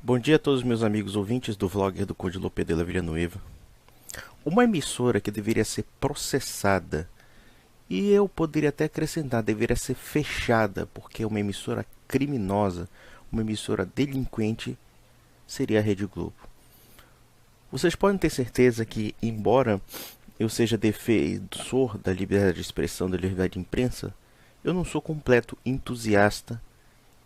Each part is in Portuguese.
Bom dia a todos os meus amigos ouvintes do vlogger do Code Lope de la Villanueva. Uma emissora que deveria ser processada, e eu poderia até acrescentar, deveria ser fechada, porque é uma emissora criminosa, uma emissora delinquente, seria a Rede Globo. Vocês podem ter certeza que, embora eu seja defensor da liberdade de expressão, da liberdade de imprensa, eu não sou completo entusiasta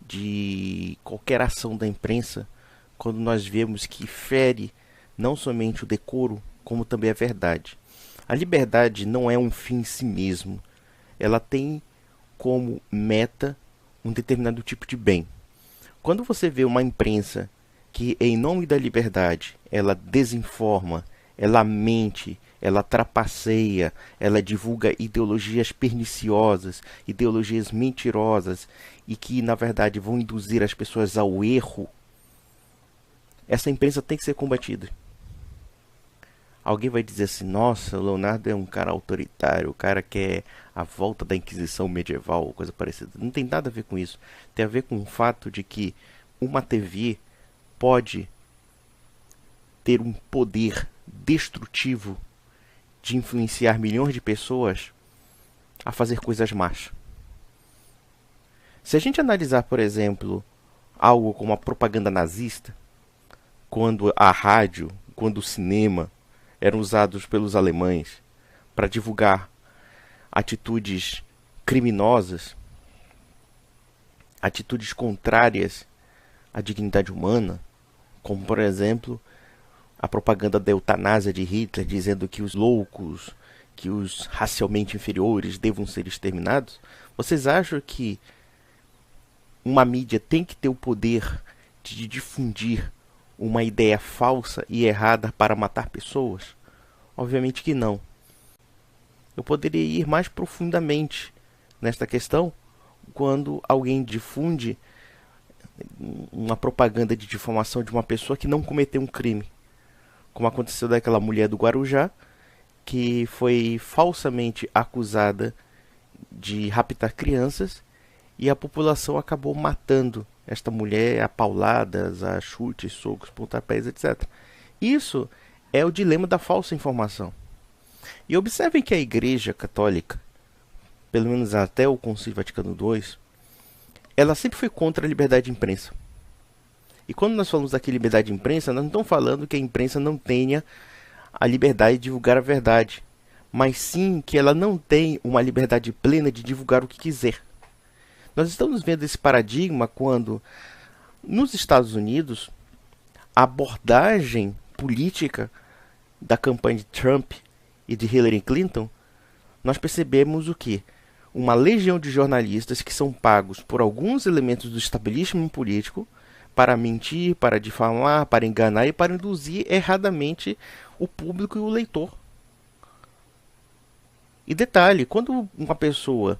de qualquer ação da imprensa quando nós vemos que fere não somente o decoro, como também a verdade. A liberdade não é um fim em si mesmo. Ela tem como meta um determinado tipo de bem. Quando você vê uma imprensa que, em nome da liberdade, ela desinforma, ela mente, ela trapaceia, ela divulga ideologias perniciosas, ideologias mentirosas e que, na verdade, vão induzir as pessoas ao erro, essa imprensa tem que ser combatida. Alguém vai dizer assim: nossa, o Leonardo é um cara autoritário, o cara quer a volta da Inquisição medieval, coisa parecida. Não tem nada a ver com isso. Tem a ver com o fato de que uma TV pode ter um poder destrutivo de influenciar milhões de pessoas a fazer coisas más. Se a gente analisar, por exemplo, algo como a propaganda nazista, quando a rádio, quando o cinema eram usados pelos alemães para divulgar atitudes criminosas, atitudes contrárias à dignidade humana, como, por exemplo, a propaganda da eutanásia de Hitler, dizendo que os loucos, que os racialmente inferiores devam ser exterminados. Vocês acham que uma mídia tem que ter o poder de difundir uma ideia falsa e errada para matar pessoas? Obviamente que não. Eu poderia ir mais profundamente nesta questão quando alguém difunde uma propaganda de difamação de uma pessoa que não cometeu um crime, como aconteceu daquela mulher do Guarujá, que foi falsamente acusada de raptar crianças e a população acabou matando esta mulher a pauladas, a chutes, socos, pontapés, etc. Isso é o dilema da falsa informação. E observem que a Igreja Católica, pelo menos até o Concílio Vaticano II, ela sempre foi contra a liberdade de imprensa. E quando nós falamos aqui liberdade de imprensa, nós não estamos falando que a imprensa não tenha a liberdade de divulgar a verdade, mas sim que ela não tem uma liberdade plena de divulgar o que quiser. Nós estamos vendo esse paradigma quando, nos Estados Unidos, a abordagem política da campanha de Trump e de Hillary Clinton, nós percebemos o que? Uma legião de jornalistas que são pagos por alguns elementos do estabelecimento político para mentir, para difamar, para enganar e para induzir erradamente o público e o leitor. E detalhe, quando uma pessoa,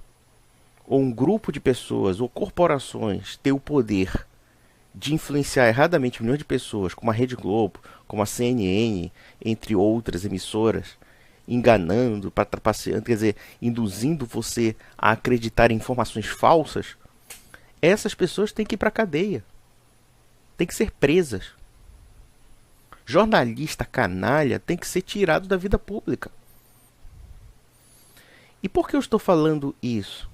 ou um grupo de pessoas, ou corporações tem o poder de influenciar erradamente milhões de pessoas, como a Rede Globo, como a CNN, entre outras emissoras, enganando, trapaceando, quer dizer, induzindo você a acreditar em informações falsas, essas pessoas têm que ir para a cadeia. Têm que ser presas. Jornalista canalha tem que ser tirado da vida pública. E por que eu estou falando isso?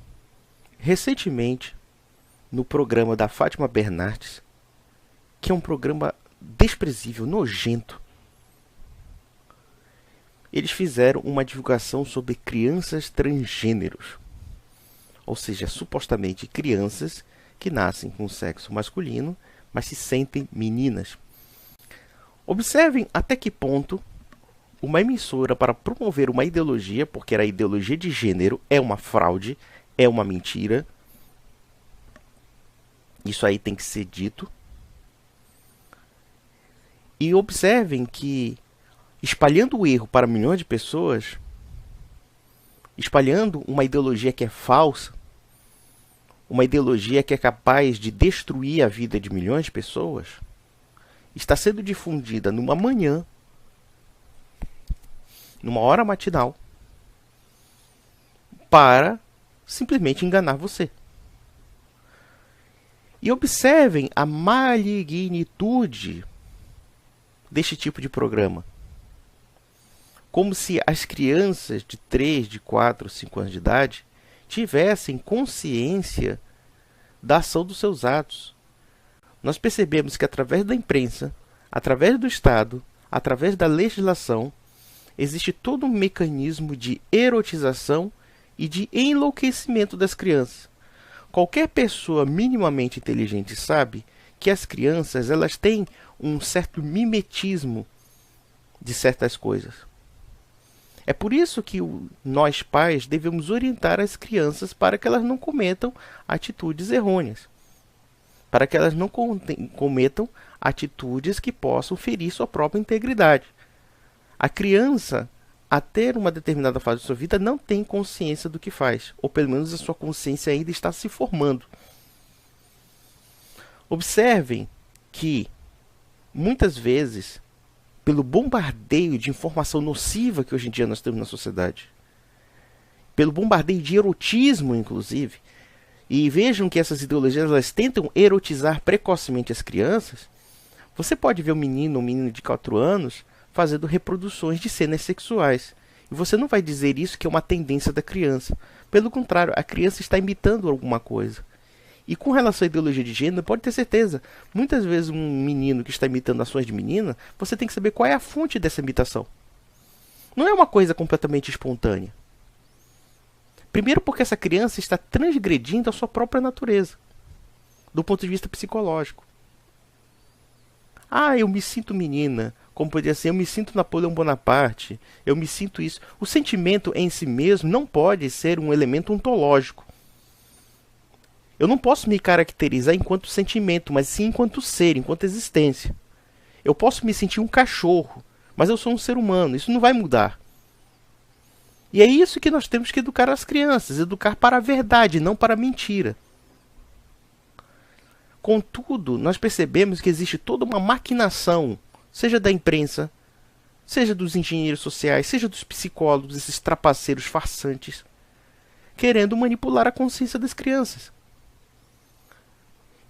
Recentemente, no programa da Fátima Bernardes, que é um programa desprezível, nojento, eles fizeram uma divulgação sobre crianças transgêneros. Ou seja, supostamente crianças que nascem com sexo masculino, mas se sentem meninas. Observem até que ponto uma emissora, para promover uma ideologia, porque era a ideologia de gênero, é uma fraude, é uma mentira. Isso aí tem que ser dito. E observem que, espalhando o erro para milhões de pessoas, espalhando uma ideologia que é falsa, uma ideologia que é capaz de destruir a vida de milhões de pessoas, está sendo difundida numa manhã, numa hora matinal, para simplesmente enganar você. E observem a malignitude deste tipo de programa. Como se as crianças de 3, de 4, 5 anos de idade tivessem consciência da ação dos seus atos. Nós percebemos que através da imprensa, através do Estado, através da legislação, existe todo um mecanismo de erotização e de enlouquecimento das crianças. Qualquer pessoa minimamente inteligente sabe que as crianças elas têm um certo mimetismo de certas coisas. É por isso que nós pais devemos orientar as crianças para que elas não cometam atitudes errôneas, para que elas não cometam atitudes que possam ferir sua própria integridade. A criança, a ter uma determinada fase de sua vida, não tem consciência do que faz, ou pelo menos a sua consciência ainda está se formando. Observem que, muitas vezes, pelo bombardeio de informação nociva que hoje em dia nós temos na sociedade, pelo bombardeio de erotismo, inclusive, e vejam que essas ideologias elas tentam erotizar precocemente as crianças, você pode ver um menino de 4 anos fazendo reproduções de cenas sexuais. E você não vai dizer isso que é uma tendência da criança. Pelo contrário, a criança está imitando alguma coisa. E com relação à ideologia de gênero, pode ter certeza, muitas vezes um menino que está imitando ações de menina, você tem que saber qual é a fonte dessa imitação. Não é uma coisa completamente espontânea. Primeiro porque essa criança está transgredindo a sua própria natureza, do ponto de vista psicológico. Ah, eu me sinto menina, como poderia ser, eu me sinto Napoleão Bonaparte, eu me sinto isso. O sentimento em si mesmo não pode ser um elemento ontológico. Eu não posso me caracterizar enquanto sentimento, mas sim enquanto ser, enquanto existência. Eu posso me sentir um cachorro, mas eu sou um ser humano, isso não vai mudar. E é isso que nós temos que educar as crianças, educar para a verdade, não para a mentira. Contudo, nós percebemos que existe toda uma maquinação, seja da imprensa, seja dos engenheiros sociais, seja dos psicólogos, esses trapaceiros farsantes, querendo manipular a consciência das crianças.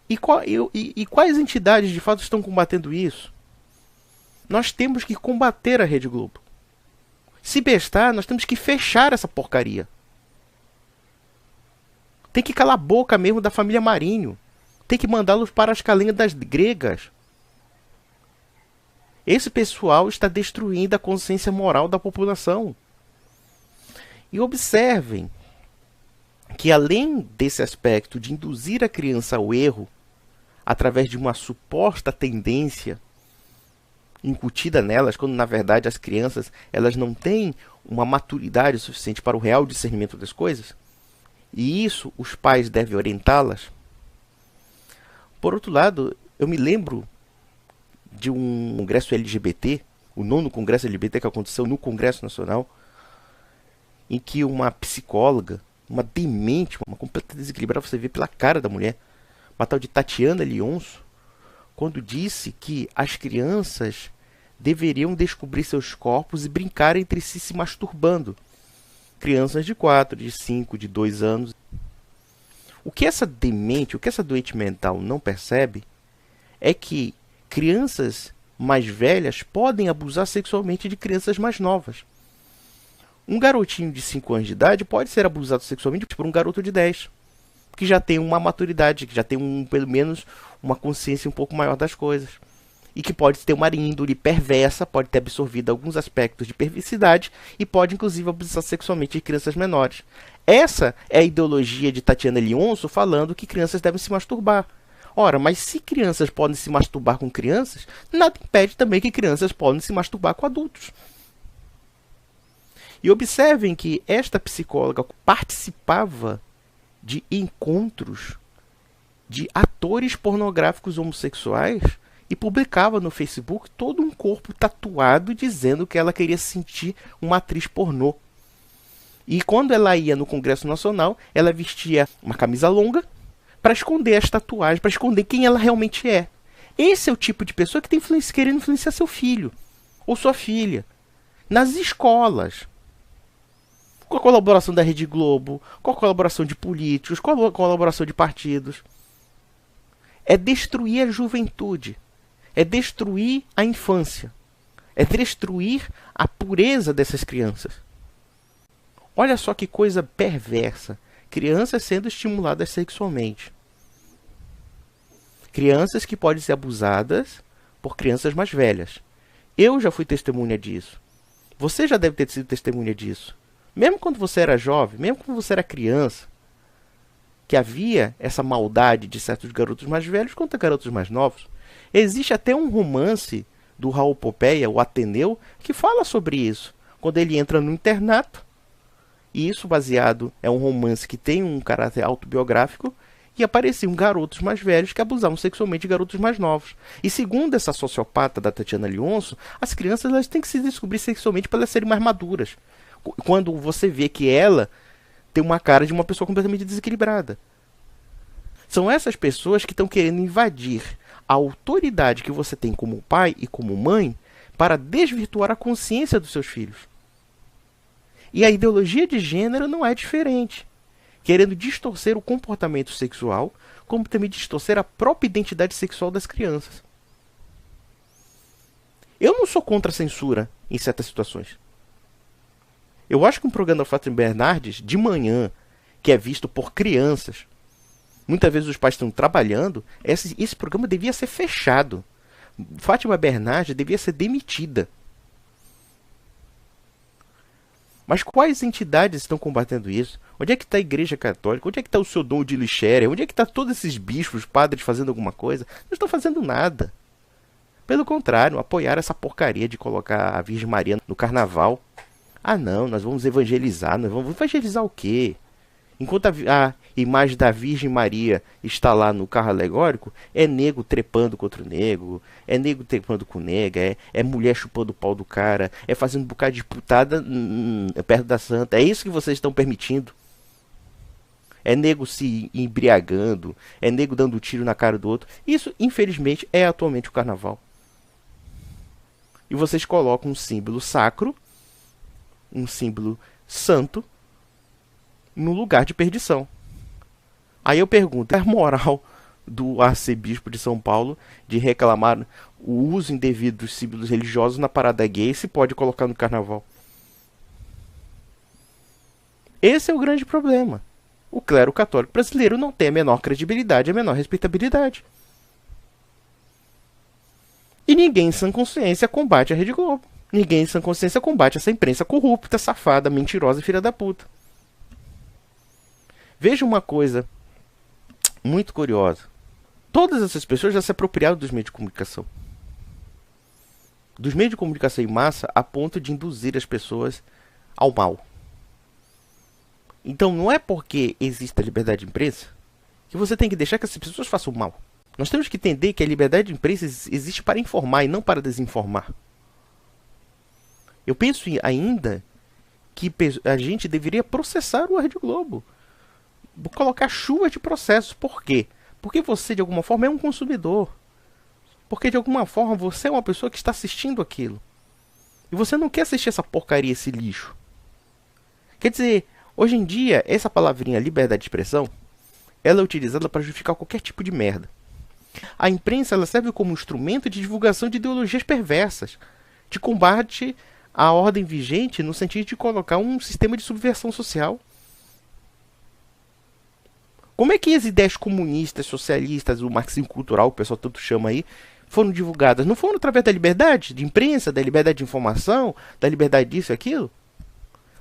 E quais entidades de fato estão combatendo isso? Nós temos que combater a Rede Globo. Se bestar, nós temos que fechar essa porcaria. Tem que calar a boca mesmo da família Marinho. Tem que mandá-los para as calendas gregas. Esse pessoal está destruindo a consciência moral da população. E observem que além desse aspecto de induzir a criança ao erro, através de uma suposta tendência incutida nelas, quando na verdade as crianças elas não têm uma maturidade suficiente para o real discernimento das coisas, e isso os pais devem orientá-las. Por outro lado, eu me lembro de um congresso LGBT, o 9º congresso LGBT que aconteceu no Congresso Nacional, em que uma psicóloga, uma demente, uma completa desequilibrada, você vê pela cara da mulher, uma tal de Tatiana Leonço, quando disse que as crianças deveriam descobrir seus corpos e brincar entre si se masturbando. Crianças de 4, de 5, de 2 anos. O que essa demente, o que essa doente mental não percebe é que crianças mais velhas podem abusar sexualmente de crianças mais novas. Um garotinho de 5 anos de idade pode ser abusado sexualmente por um garoto de 10, que já tem uma maturidade, que já tem pelo menos uma consciência um pouco maior das coisas. E que pode ter uma índole perversa, pode ter absorvido alguns aspectos de perversidade e pode inclusive abusar sexualmente de crianças menores. Essa é a ideologia de Tatiana Leonço falando que crianças devem se masturbar. Ora, mas se crianças podem se masturbar com crianças, nada impede também que crianças podem se masturbar com adultos. E observem que esta psicóloga participava de encontros de atores pornográficos homossexuais e publicava no Facebook todo um corpo tatuado dizendo que ela queria se sentir uma atriz pornô. E quando ela ia no Congresso Nacional, ela vestia uma camisa longa para esconder as tatuagens, para esconder quem ela realmente é. Esse é o tipo de pessoa que tem querendo influenciar seu filho ou sua filha nas escolas. Com a colaboração da Rede Globo, com a colaboração de políticos, com a colaboração de partidos. é destruir a juventude, é destruir a infância, é destruir a pureza dessas crianças. Olha só que coisa perversa. Crianças sendo estimuladas sexualmente. Crianças que podem ser abusadas por crianças mais velhas. Eu já fui testemunha disso. Você já deve ter sido testemunha disso. Mesmo quando você era jovem, mesmo quando você era criança, que havia essa maldade de certos garotos mais velhos contra garotos mais novos. Existe até um romance do Raul Pompeia, o Ateneu, que fala sobre isso. Quando ele entra no internato, e isso baseado, é um romance que tem um caráter autobiográfico, e apareciam garotos mais velhos que abusavam sexualmente de garotos mais novos. E segundo essa sociopata da Tatiana Leonço, as crianças elas têm que se descobrir sexualmente para elas serem mais maduras. Quando você vê que ela tem uma cara de uma pessoa completamente desequilibrada. São essas pessoas que estão querendo invadir a autoridade que você tem como pai e como mãe para desvirtuar a consciência dos seus filhos. E a ideologia de gênero não é diferente, querendo distorcer o comportamento sexual, como também distorcer a própria identidade sexual das crianças. Eu não sou contra a censura em certas situações. Eu acho que um programa da Fátima Bernardes, de manhã, que é visto por crianças, muitas vezes os pais estão trabalhando, esse programa devia ser fechado. Fátima Bernardes devia ser demitida. Mas quais entidades estão combatendo isso? Onde é que está a Igreja Católica? Onde é que está o seu Dom de Lixéria? Onde é que está todos esses bispos, padres fazendo alguma coisa? Não estão fazendo nada. Pelo contrário, apoiaram essa porcaria de colocar a Virgem Maria no carnaval. Ah não, nós vamos evangelizar. Nós vamos evangelizar o quê? Enquanto a imagem da Virgem Maria está lá no carro alegórico, é nego trepando contra o nego, é nego trepando com nega, é mulher chupando o pau do cara, é fazendo um bocado de putada perto da santa. É isso que vocês estão permitindo. É nego se embriagando, é nego dando tiro na cara do outro. Isso, infelizmente, é atualmente o carnaval. E vocês colocam um símbolo sacro, um símbolo santo, no lugar de perdição. Aí eu pergunto, é a moral do arcebispo de São Paulo de reclamar o uso indevido dos símbolos religiosos na parada gay se pode colocar no carnaval? Esse é o grande problema. O clero católico brasileiro não tem a menor credibilidade, a menor respeitabilidade. E ninguém em sã consciência combate a Rede Globo. Ninguém em sã consciência combate essa imprensa corrupta, safada, mentirosa e filha da puta. Veja uma coisa muito curiosa. Todas essas pessoas já se apropriaram dos meios de comunicação. Dos meios de comunicação em massa a ponto de induzir as pessoas ao mal. Então não é porque existe a liberdade de imprensa que você tem que deixar que essas pessoas façam mal. Nós temos que entender que a liberdade de imprensa existe para informar e não para desinformar. Eu penso ainda que a gente deveria processar o Rede Globo. Colocar chuva de processos. Por quê? Porque você, de alguma forma, é um consumidor. Porque, de alguma forma, você é uma pessoa que está assistindo aquilo. E você não quer assistir essa porcaria, esse lixo. Quer dizer, hoje em dia, essa palavrinha liberdade de expressão, ela é utilizada para justificar qualquer tipo de merda. A imprensa ela serve como instrumento de divulgação de ideologias perversas, de combate à ordem vigente no sentido de colocar um sistema de subversão social. Como é que as ideias comunistas, socialistas, o marxismo cultural, o pessoal tanto chama aí, foram divulgadas? Não foram através da liberdade de imprensa, da liberdade de informação, da liberdade disso e aquilo?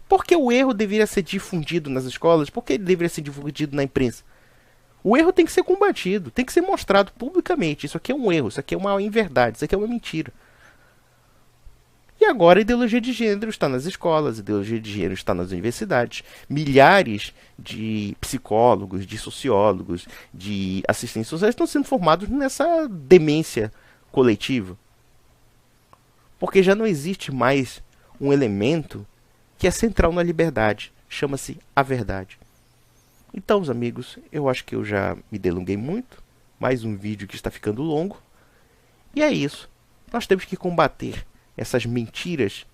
Por que o erro deveria ser difundido nas escolas? Por que ele deveria ser difundido na imprensa? O erro tem que ser combatido, tem que ser mostrado publicamente. Isso aqui é um erro, isso aqui é uma inverdade, isso aqui é uma mentira. E agora a ideologia de gênero está nas escolas, a ideologia de gênero está nas universidades. Milhares de psicólogos, de sociólogos, de assistentes sociais estão sendo formados nessa demência coletiva. Porque já não existe mais um elemento que é central na liberdade. Chama-se a verdade. Então, os amigos, eu acho que eu já me delonguei muito. Mais um vídeo que está ficando longo. E é isso. Nós temos que combater essas mentiras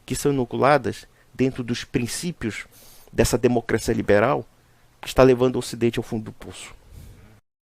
que são inoculadas dentro dos princípios dessa democracia liberal que está levando o Ocidente ao fundo do poço.